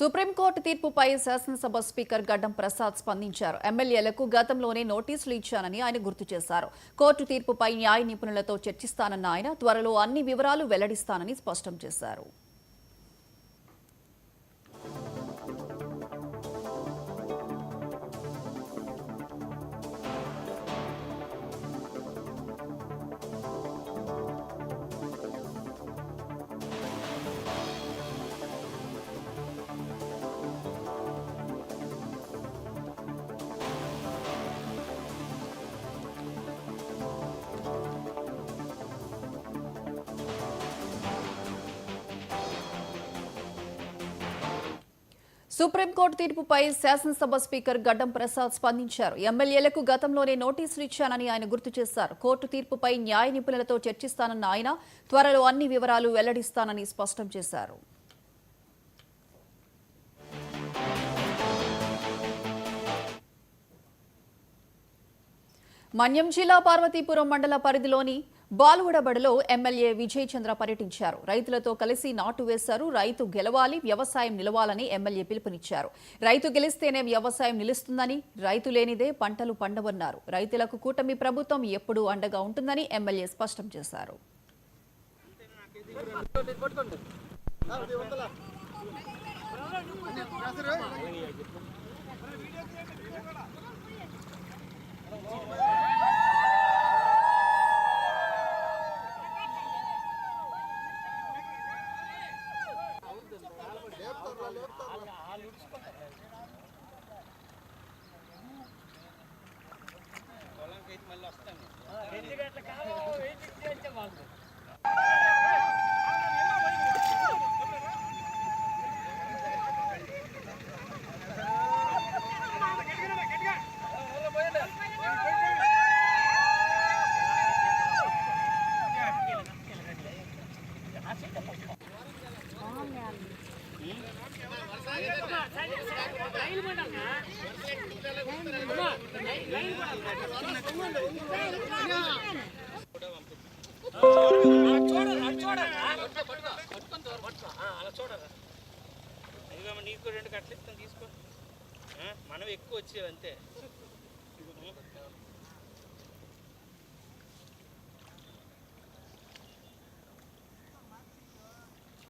Supreme court తీర్పుపై శాసనసభ speaker గడ్డం ప్రసాద్ స్పందించారు. ఎమ్మెల్యేలకు గతంలోనే నోటీసులు ఇచ్చానని ఆయన గుర్తు చేశారు. కోర్టు తీర్పుపై న్యాయ నిపుణులతో చర్చిస్తానన్న ఆయన త్వరలో అన్ని వివరాలు వెల్లడిస్తానని స్పష్టం చేశారు. సుప్రీంకోర్టు తీర్పుపై శాసనసభ స్పీకర్ గడ్డం ప్రసాద్ స్పందించారు. ఎమ్మెల్యేలకు గతంలోనే నోటీసులు ఇచ్చానని ఆయన గుర్తు చేశారు. కోర్టు తీర్పుపై న్యాయ నిపుణులతో చర్చిస్తానన్న ఆయన త్వరలో అన్ని వివరాలు వెల్లడిస్తానని స్పష్టం చేశారు. మన్యం జిల్లా పార్వతీపురం మండల పరిధిలోని బాలుగడబడిలో ఎమ్మెల్యే విజయ్ చంద్ర పర్యటించారు. రైతులతో కలిసి నాటు వేశారు. రైతు గెలవాలి, వ్యవసాయం నిలవాలని ఎమ్మెల్యే పిలుపునిచ్చారు. రైతు గెలిస్తేనే వ్యవసాయం నిలుస్తుందని, రైతు లేనిదే పంటలు పండవన్నారు. రైతులకు కూటమి ప్రభుత్వం ఎప్పుడూ అండగా ఉంటుందని ఎమ్మెల్యే స్పష్టం చేశారు. నీకు 2 కట్టలు ఇస్తాను తీసుకో, మనం ఎక్కువ వచ్చేవి అంతే.